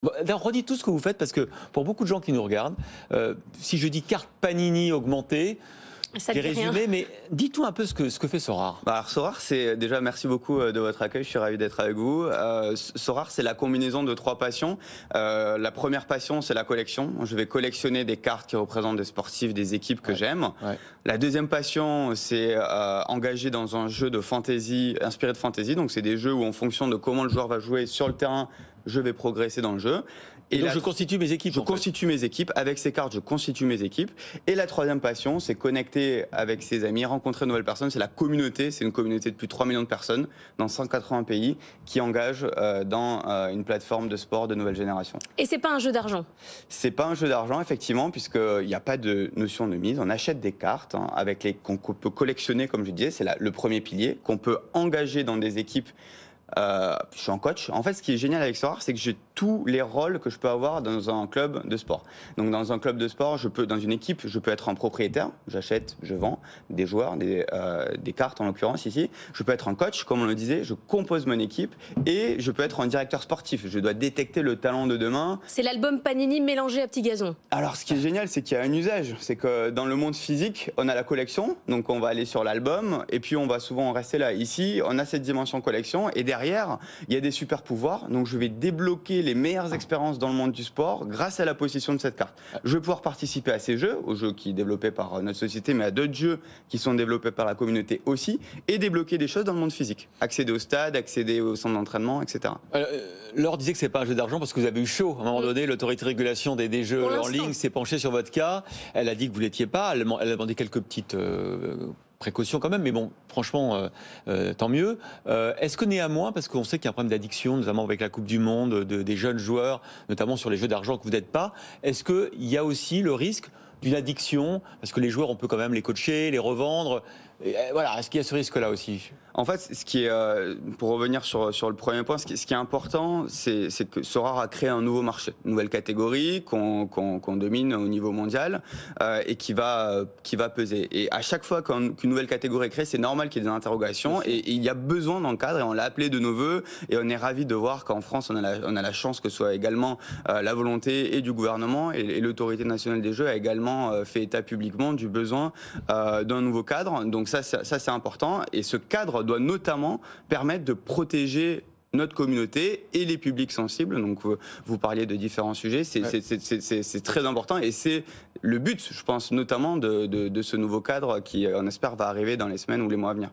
Bon, d'ailleurs, redites tout ce que vous faites, parce que pour beaucoup de gens qui nous regardent, si je dis carte Panini augmentée, Ça j'ai dit rien. résumé, mais dites-nous un peu ce que fait Sorare. Alors Sorare, c'est déjà, merci beaucoup de votre accueil, je suis ravi d'être avec vous. Sorare, c'est la combinaison de 3 passions. La première passion, c'est la collection. Je vais collectionner des cartes qui représentent des sportifs, des équipes que j'aime. Ouais. La deuxième passion, c'est engager dans un jeu de fantasy, inspiré de fantasy. Donc c'est des jeux où, en fonction de comment le joueur va jouer sur le terrain, je vais progresser dans le jeu. Et donc je constitue mes équipes. Je constitue mes équipes. Avec ces cartes, je constitue mes équipes. Et la troisième passion, c'est connecter avec ses amis, rencontrer de nouvelles personnes. C'est la communauté. C'est une communauté de plus de 3 millions de personnes dans 180 pays qui engagent dans une plateforme de sport de nouvelle génération. Et c'est pas un jeu d'argent? C'est pas un jeu d'argent, effectivement, puisqu'il n'y a pas de notion de mise. On achète des cartes qu'on peut collectionner, comme je disais. C'est le premier pilier, qu'on peut engager dans des équipes. Je suis en coach. En fait, ce qui est génial avec Sorare, c'est que j'ai tous les rôles que je peux avoir dans un club de sport. Donc, dans un club de sport, dans une équipe, je peux être un propriétaire. J'achète, je vends des joueurs, des cartes en l'occurrence ici. Je peux être un coach, comme on le disait. Je compose mon équipe et je peux être un directeur sportif. Je dois détecter le talent de demain. C'est l'album Panini mélangé à Petit Gazon. Alors, ce qui est génial, c'est qu'il y a un usage. C'est que dans le monde physique, on a la collection. Donc, on va aller sur l'album et puis on va souvent rester là. Ici, on a cette dimension collection et derrière, il y a des super pouvoirs. Donc, je vais débloquer les meilleures expériences dans le monde du sport grâce à la possession de cette carte. Je vais pouvoir participer à ces jeux, aux jeux qui sont développés par notre société, mais à d'autres jeux qui sont développés par la communauté aussi, et débloquer des choses dans le monde physique. Accéder au stade, accéder au centre d'entraînement, etc. Laure disait que c'est pas un jeu d'argent parce que vous avez eu chaud. À un moment donné, l'autorité de régulation des jeux en ligne s'est penchée sur votre cas. Elle a dit que vous l'étiez pas. Elle a demandé quelques petites précautions quand même, mais bon, franchement, tant mieux. Est-ce que néanmoins, parce qu'on sait qu'il y a un problème d'addiction, notamment avec la Coupe du Monde, des jeunes joueurs, notamment sur les jeux d'argent que vous n'êtes pas, est-ce qu'il y a aussi le risque d'une addiction, parce que les joueurs, on peut quand même les coacher, les revendre. Et voilà, est-ce qu'il y a ce risque-là aussi? En fait, ce qui est, pour revenir sur le premier point, ce qui est important, c'est que Sorare a créé un nouveau marché, une nouvelle catégorie qu'on domine au niveau mondial et qui va peser. Et à chaque fois qu'une nouvelle catégorie est créée, c'est normal qu'il y ait des interrogations et il y a besoin d'encadre et on l'a appelé de nos voeux et on est ravis de voir qu'en France, on a la chance que ce soit également la volonté et du gouvernement et l'autorité nationale des jeux a également fait état publiquement du besoin d'un nouveau cadre. Donc ça c'est important et ce cadre doit notamment permettre de protéger notre communauté et les publics sensibles. Donc vous parliez de différents sujets, c'est très important et c'est le but, je pense, notamment de ce nouveau cadre qui, on espère, va arriver dans les semaines ou les mois à venir.